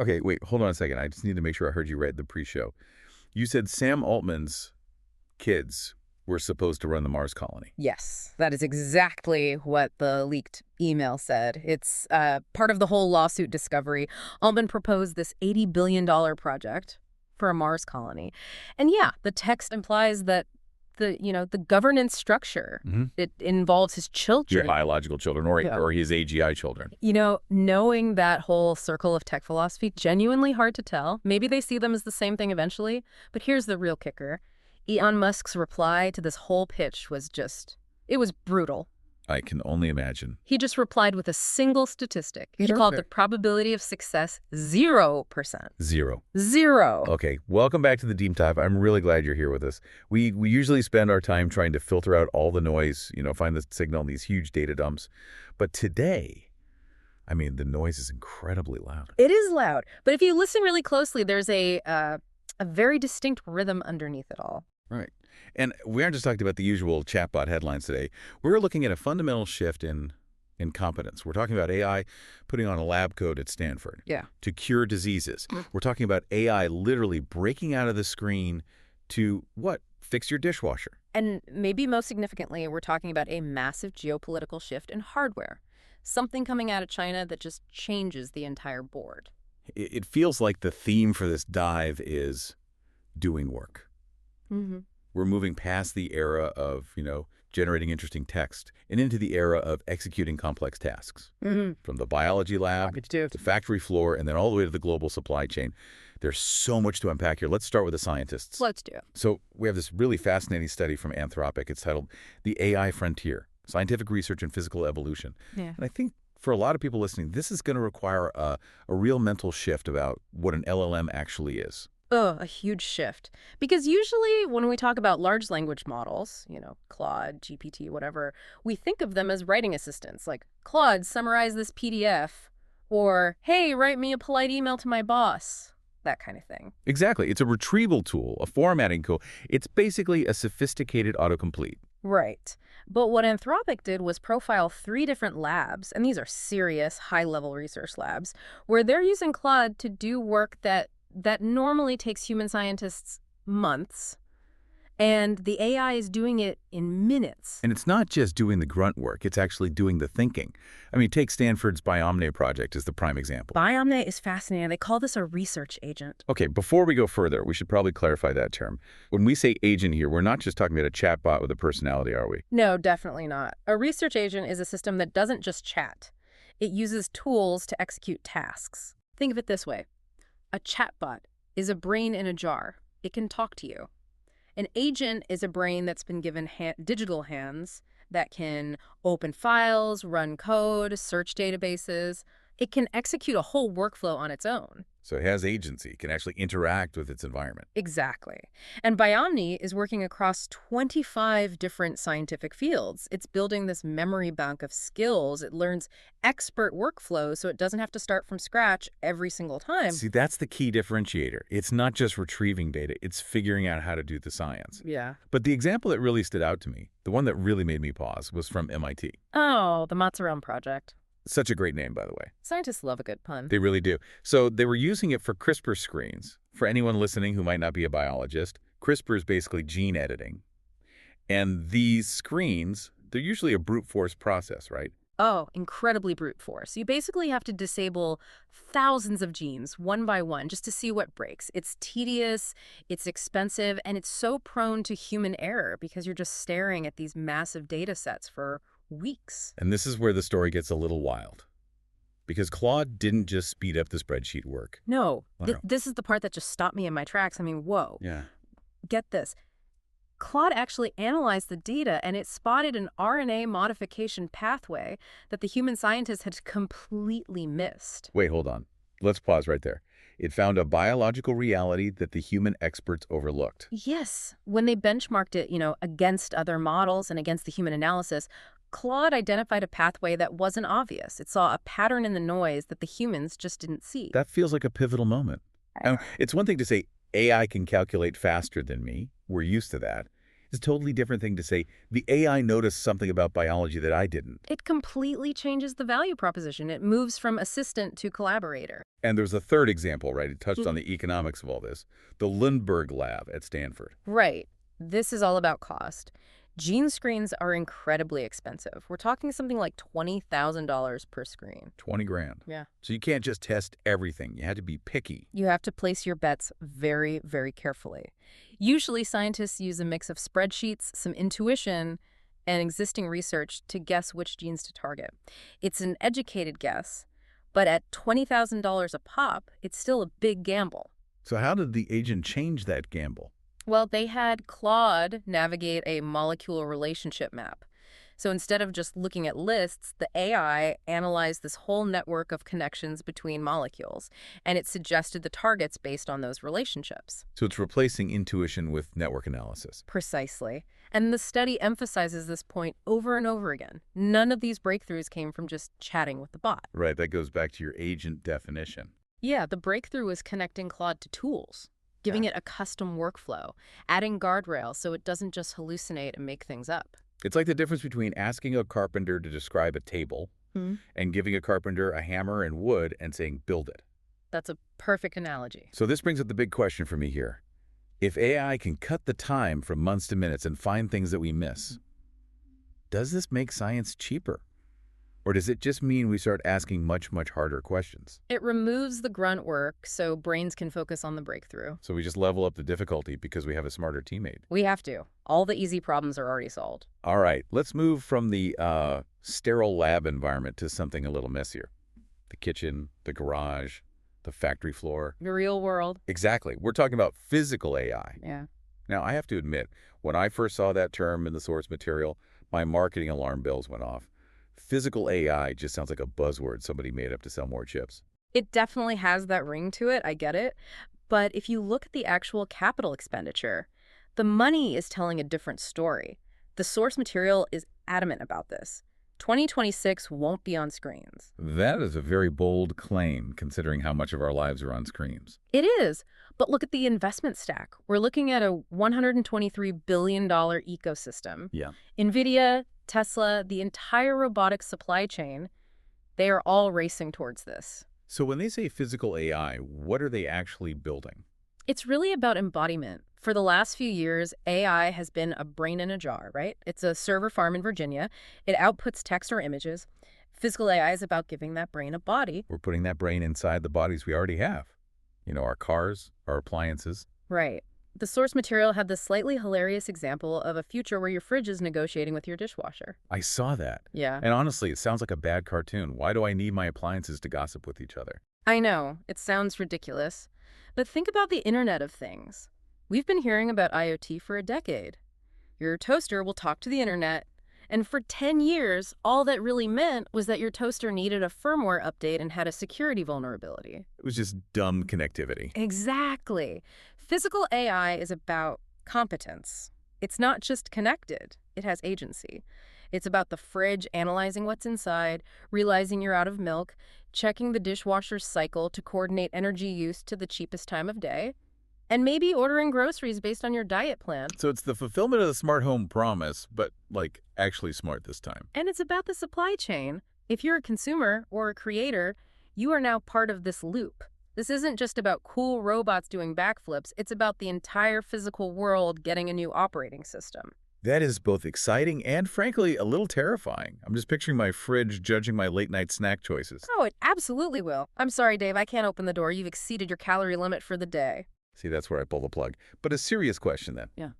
Okay, wait, hold on a second. I just need to make sure I heard you right the pre-show. You said Sam Altman's kids were supposed to run the Mars colony. Yes, that is exactly what the leaked email said. It's part of the whole lawsuit discovery. Altman proposed this $80 billion project for a Mars colony. And yeah, the text implies that the governance structure, it involves his Your children. biological children or his AGI children. Knowing that whole circle of tech philosophy, genuinely hard to tell. Maybe they see them as the same thing eventually. But here's the real kicker. Elon Musk's reply to this whole pitch was it was brutal. I can only imagine. He just replied with a single statistic. He called the probability of success 0%. Zero. Okay, welcome back to the Deep Dive. I'm really glad you're here with us. We usually spend our time trying to filter out all the noise, find the signal in these huge data dumps. But today, I mean, the noise is incredibly loud. It is loud. But if you listen really closely, there's a very distinct rhythm underneath it all. Right. And we aren't just talking about the usual chatbot headlines today. We're looking at a fundamental shift in competence. We're talking about AI putting on a lab coat at Stanford to cure diseases. We're talking about AI literally breaking out of the screen to, fix your dishwasher. And maybe most significantly, we're talking about a massive geopolitical shift in hardware. Something coming out of China that just changes the entire board. It feels like the theme for this dive is doing work. We're moving past the era of, generating interesting text and into the era of executing complex tasks. From the biology lab to the factory floor and then all the way to the global supply chain. There's so much to unpack here. Let's start with the scientists. Let's do it. So we have this really fascinating study from Anthropic. It's titled The AI Frontier, Scientific Research and Physical Evolution. And I think for a lot of people listening, this is going to require a real mental shift about what an LLM actually is. A huge shift. Because usually when we talk about large language models, Claude, GPT, whatever, we think of them as writing assistants, like, Claude, summarize this PDF, or, hey, write me a polite email to my boss, that kind of thing. Exactly. It's a retrieval tool, a formatting tool. It's basically a sophisticated autocomplete. Right. But what Anthropic did was profile 3 different labs, and these are serious, high-level research labs, where they're using Claude to do work that normally takes human scientists months, and the AI is doing it in minutes. And it's not just doing the grunt work, it's actually doing the thinking. I mean, take Stanford's Biomne project as the prime example. Biomne is fascinating. They call this a research agent. Okay, before we go further, we should probably clarify that term. When we say agent here, we're not just talking about a chatbot with a personality, are we? No, definitely not. A research agent is a system that doesn't just chat. It uses tools to execute tasks. Think of it this way. A chatbot is a brain in a jar. It can talk to you. An agent is a brain that's been given digital hands that can open files, run code, search databases. It can execute a whole workflow on its own. So it has agency, can actually interact with its environment. Exactly. And Biomne is working across 25 different scientific fields. It's building this memory bank of skills. It learns expert workflows so it doesn't have to start from scratch every single time. See, that's the key differentiator. It's not just retrieving data, it's figuring out how to do the science. Yeah. But the example that really stood out to me, the one that really made me pause, was from MIT. Oh, the Mozzarella Project. Such a great name, by the way. Scientists love a good pun. They really do. So they were using it for CRISPR screens. For anyone listening who might not be a biologist, CRISPR is basically gene editing. And these screens, they're usually a brute force process, right? Oh, incredibly brute force. You basically have to disable thousands of genes one by one just to see what breaks. It's tedious, it's expensive, and it's so prone to human error because you're just staring at these massive data sets for weeks. And this is where the story gets a little wild. Because Claude didn't just speed up the spreadsheet work. No, this is the part that just stopped me in my tracks. I mean, whoa. Yeah. Get this. Claude actually analyzed the data, and it spotted an RNA modification pathway that the human scientists had completely missed. Wait, hold on. Let's pause right there. It found a biological reality that the human experts overlooked. Yes. When they benchmarked it, against other models and against the human analysis, Claude identified a pathway that wasn't obvious. It saw a pattern in the noise that the humans just didn't see. That feels like a pivotal moment. It's one thing to say, AI can calculate faster than me. We're used to that. It's a totally different thing to say, the AI noticed something about biology that I didn't. It completely changes the value proposition. It moves from assistant to collaborator. And there's a third example, right? It touched on the economics of all this. The Lundberg lab at Stanford. Right. This is all about cost. Gene screens are incredibly expensive. We're talking something like $20,000 per screen. 20 grand. Yeah. So you can't just test everything. You had to be picky. You have to place your bets very, very carefully. Usually, scientists use a mix of spreadsheets, some intuition, and existing research to guess which genes to target. It's an educated guess, but at $20,000 a pop, it's still a big gamble. So how did the agent change that gamble? Well, they had Claude navigate a molecular relationship map. So instead of just looking at lists, the AI analyzed this whole network of connections between molecules, and it suggested the targets based on those relationships. So it's replacing intuition with network analysis. Precisely. And the study emphasizes this point over and over again. None of these breakthroughs came from just chatting with the bot. Right, that goes back to your agent definition. Yeah, the breakthrough was connecting Claude to tools, giving it a custom workflow, adding guardrails so it doesn't just hallucinate and make things up. It's like the difference between asking a carpenter to describe a table and giving a carpenter a hammer and wood and saying, build it. That's a perfect analogy. So this brings up the big question for me here. If AI can cut the time from months to minutes and find things that we miss, does this make science cheaper? Or does it just mean we start asking much, much harder questions? It removes the grunt work so brains can focus on the breakthrough. So we just level up the difficulty because we have a smarter teammate. We have to. All the easy problems are already solved. All right, let's move from the sterile lab environment to something a little messier. The kitchen, the garage, the factory floor. The real world. Exactly. We're talking about physical AI. Yeah. Now, I have to admit, when I first saw that term in the source material, my marketing alarm bells went off. Physical AI just sounds like a buzzword somebody made up to sell more chips. It definitely has that ring to it, I get it. But if you look at the actual capital expenditure, the money is telling a different story. The source material is adamant about this. 2026 won't be on screens. That is a very bold claim, considering how much of our lives are on screens. It is. But look at the investment stack. We're looking at a $123 billion ecosystem. Yeah. Nvidia, Tesla, the entire robotics supply chain, they are all racing towards this. So when they say physical AI, what are they actually building? It's really about embodiment. For the last few years, AI has been a brain in a jar, right? It's a server farm in Virginia. It outputs text or images. Physical AI is about giving that brain a body. We're putting that brain inside the bodies we already have. You know, our cars, our appliances. Right. The source material had this slightly hilarious example of a future where your fridge is negotiating with your dishwasher. I saw that. Yeah. And honestly, it sounds like a bad cartoon. Why do I need my appliances to gossip with each other? I know, it sounds ridiculous. But think about the Internet of Things. We've been hearing about IoT for a decade. Your toaster will talk to the Internet, and for 10 years, all that really meant was that your toaster needed a firmware update and had a security vulnerability. It was just dumb connectivity. Exactly. Physical AI is about competence. It's not just connected, it has agency. It's about the fridge analyzing what's inside, realizing you're out of milk, checking the dishwasher's cycle to coordinate energy use to the cheapest time of day, and maybe ordering groceries based on your diet plan. So it's the fulfillment of the smart home promise, but like actually smart this time. And it's about the supply chain. If you're a consumer or a creator, you are now part of this loop. This isn't just about cool robots doing backflips. It's about the entire physical world getting a new operating system. That is both exciting and, frankly, a little terrifying. I'm just picturing my fridge judging my late-night snack choices. Oh, it absolutely will. I'm sorry, Dave, I can't open the door. You've exceeded your calorie limit for the day. See, that's where I pull the plug. But a serious question, then. Yeah.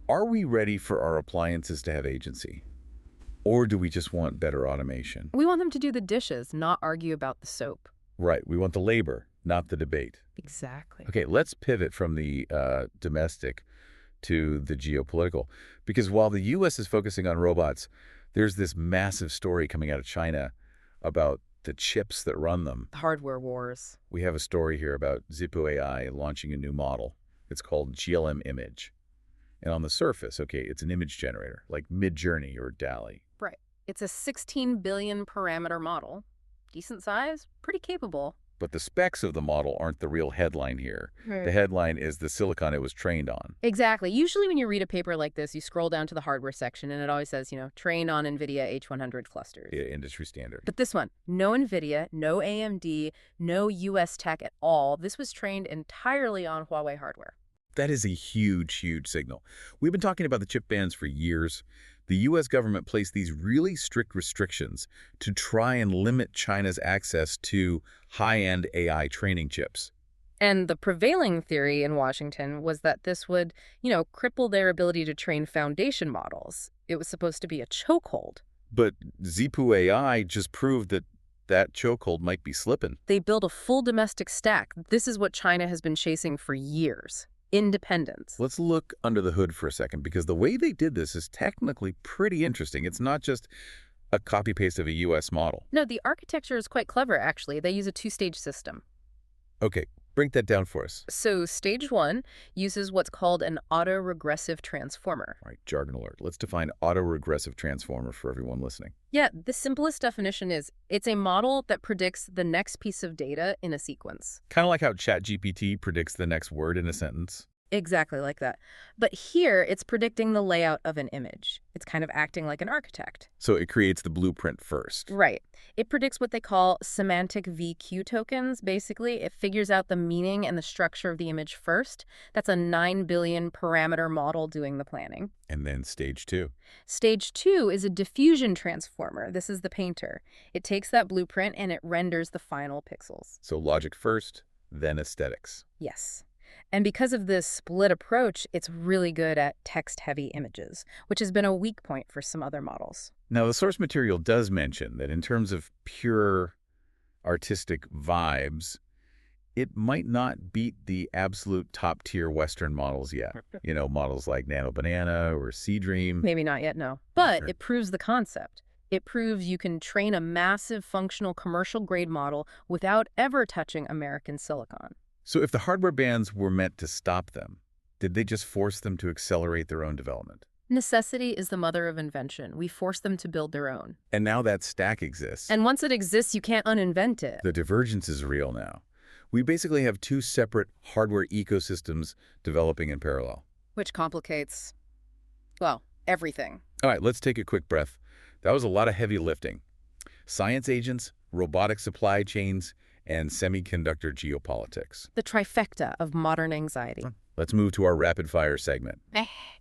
Are we ready for our appliances to have agency? Or do we just want better automation? We want them to do the dishes, not argue about the soap. Right. We want the labor, not the debate. Exactly. Okay, let's pivot from the domestic to the geopolitical. Because while the U.S. is focusing on robots, there's this massive story coming out of China about the chips that run them. Hardware wars. We have a story here about Zhipu AI launching a new model. It's called GLM Image. And on the surface, okay, it's an image generator, like MidJourney or DALL-E. Right. It's a 16 billion parameter model. Decent size, pretty capable. But the specs of the model aren't the real headline here. Right. The headline is the silicon it was trained on. Exactly. Usually when you read a paper like this, you scroll down to the hardware section and it always says, trained on Nvidia H100 clusters. Yeah, industry standard. But this one, no Nvidia, no AMD, no US tech at all. This was trained entirely on Huawei hardware. That is a huge, huge signal. We've been talking about the chip bans for years. The U.S. government placed these really strict restrictions to try and limit China's access to high-end AI training chips. And the prevailing theory in Washington was that this would, cripple their ability to train foundation models. It was supposed to be a chokehold. But Zhipu AI just proved that that chokehold might be slipping. They built a full domestic stack. This is what China has been chasing for years. Independence. Let's look under the hood for a second, because the way they did this is technically pretty interesting. It's not just a copy-paste of a U.S. model. No, the architecture is quite clever, actually. They use a two-stage system. Okay, break that down for us. So stage one uses what's called an autoregressive transformer. All right, jargon alert. Let's define autoregressive transformer for everyone listening. Yeah, the simplest definition is it's a model that predicts the next piece of data in a sequence. Kind of like how ChatGPT predicts the next word in a sentence. Exactly like that. But here, it's predicting the layout of an image. It's kind of acting like an architect. So it creates the blueprint first. Right. It predicts what they call semantic VQ tokens. Basically, it figures out the meaning and the structure of the image first. That's a 9 billion parameter model doing the planning. And then stage two. Stage two is a diffusion transformer. This is the painter. It takes that blueprint and it renders the final pixels. So logic first, then aesthetics. Yes. And because of this split approach, it's really good at text-heavy images, which has been a weak point for some other models. Now, the source material does mention that in terms of pure artistic vibes, it might not beat the absolute top-tier Western models yet. Models like Nano Banana or Sea Dream. Maybe not yet, no. But it proves the concept. It proves you can train a massive functional commercial-grade model without ever touching American silicon. So if the hardware bans were meant to stop them, did they just force them to accelerate their own development? Necessity is the mother of invention. We force them to build their own. And now that stack exists. And once it exists, you can't uninvent it. The divergence is real now. We basically have two separate hardware ecosystems developing in parallel. Which complicates, well, everything. All right, let's take a quick breath. That was a lot of heavy lifting. Science agents, robotic supply chains, and semiconductor geopolitics. The trifecta of modern anxiety. Let's move to our rapid-fire segment.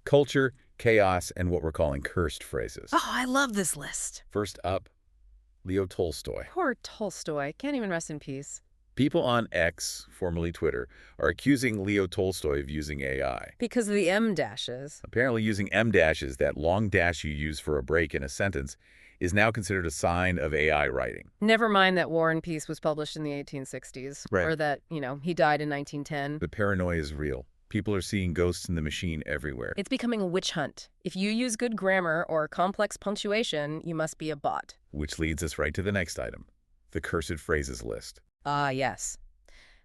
Culture, chaos, and what we're calling cursed phrases. Oh, I love this list. First up, Leo Tolstoy. Poor Tolstoy. Can't even rest in peace. People on X, formerly Twitter, are accusing Leo Tolstoy of using AI. Because of the M dashes. Apparently using M dashes, that long dash you use for a break in a sentence, is now considered a sign of AI writing. Never mind that War and Peace was published in the 1860s. Right. Or that, he died in 1910. The paranoia is real. People are seeing ghosts in the machine everywhere. It's becoming a witch hunt. If you use good grammar or complex punctuation, you must be a bot. Which leads us right to the next item, the cursed phrases list. Ah, yes.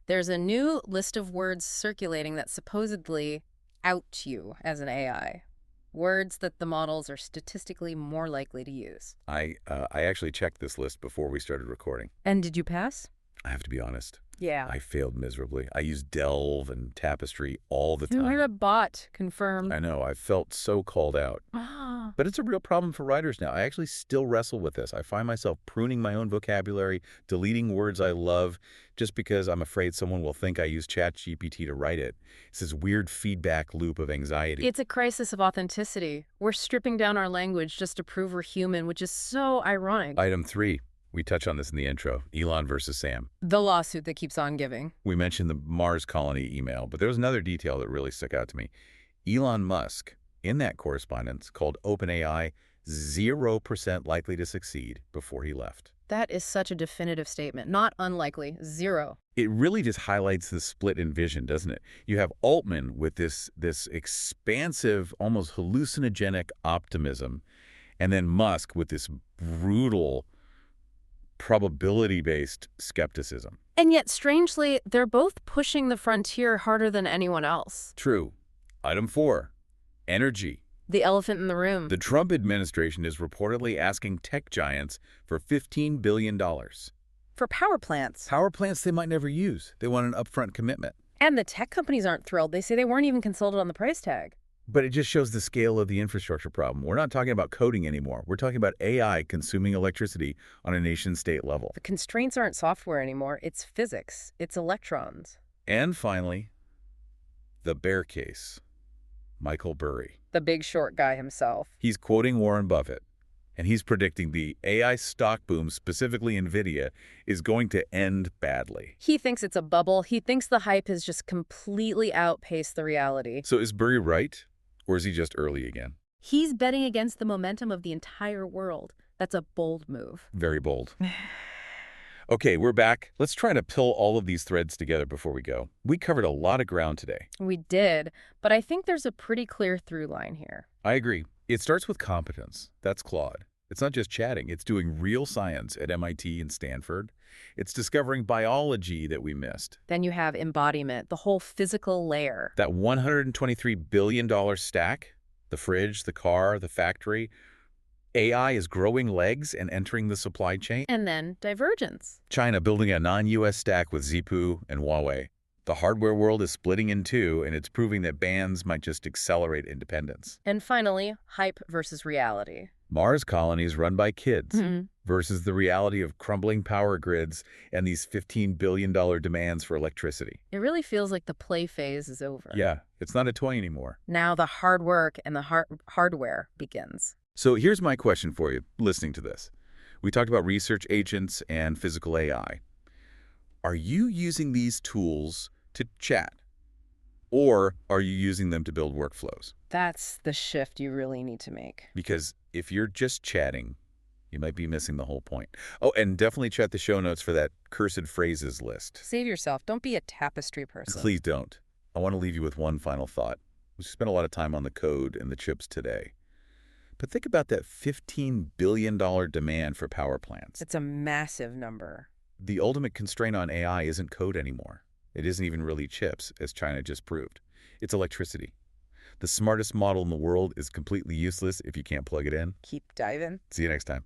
There's a new list of words circulating that supposedly out you as an AI. Words that the models are statistically more likely to use. I actually checked this list before we started recording. And did you pass? I have to be honest. Yeah. I failed miserably. I use Delve and Tapestry all the time. You're a bot, confirmed. I know. I felt so called out. Ah. But it's a real problem for writers now. I actually still wrestle with this. I find myself pruning my own vocabulary, deleting words I love, just because I'm afraid someone will think I use ChatGPT to write it. It's this weird feedback loop of anxiety. It's a crisis of authenticity. We're stripping down our language just to prove we're human, which is so ironic. Item 3. We touch on this in the intro. Elon versus Sam. The lawsuit that keeps on giving. We mentioned the Mars colony email, but there was another detail that really stuck out to me. Elon Musk, in that correspondence, called OpenAI 0% likely to succeed before he left. That is such a definitive statement. Not unlikely. 0. It really just highlights the split in vision, doesn't it? You have Altman with this expansive, almost hallucinogenic optimism, and then Musk with this brutal, probability-based skepticism. And yet, strangely, they're both pushing the frontier harder than anyone else. True. Item 4, energy. The elephant in the room. The Trump administration is reportedly asking tech giants for $15 billion. for power plants. Power plants they might never use. They want an upfront commitment. And the tech companies aren't thrilled. They say they weren't even consulted on the price tag. But it just shows the scale of the infrastructure problem. We're not talking about coding anymore. We're talking about AI consuming electricity on a nation-state level. The constraints aren't software anymore. It's physics. It's electrons. And finally, the bear case. Michael Burry. The big short guy himself. He's quoting Warren Buffett, and he's predicting the AI stock boom, specifically Nvidia, is going to end badly. He thinks it's a bubble. He thinks the hype has just completely outpaced the reality. So is Burry right, or is he just early again? He's betting against the momentum of the entire world. That's a bold move. Very bold. Okay, we're back. Let's try to pull all of these threads together before we go. We covered a lot of ground today. We did, but I think there's a pretty clear through line here. I agree. It starts with competence. That's Claude. It's not just chatting. It's doing real science at MIT and Stanford. It's discovering biology that we missed. Then you have embodiment, the whole physical layer. That $123 billion stack, the fridge, the car, the factory, AI is growing legs and entering the supply chain. And then divergence. China building a non-US stack with Zhipu and Huawei. The hardware world is splitting in two, and it's proving that bans might just accelerate independence. And finally, hype versus reality. Mars colonies run by kids versus the reality of crumbling power grids and these $15 billion demands for electricity. It really feels like the play phase is over. Yeah, it's not a toy anymore. Now the hard work and the hardware begins. So here's my question for you, listening to this. We talked about research agents and physical AI. Are you using these tools to chat? Or are you using them to build workflows? That's the shift you really need to make. Because if you're just chatting, you might be missing the whole point. Oh, and definitely check the show notes for that cursed phrases list. Save yourself. Don't be a tapestry person. Please don't. I want to leave you with one final thought. We spent a lot of time on the code and the chips today. But think about that $15 billion demand for power plants. It's a massive number. The ultimate constraint on AI isn't code anymore. It isn't even really chips, as China just proved. It's electricity. The smartest model in the world is completely useless if you can't plug it in. Keep diving. See you next time.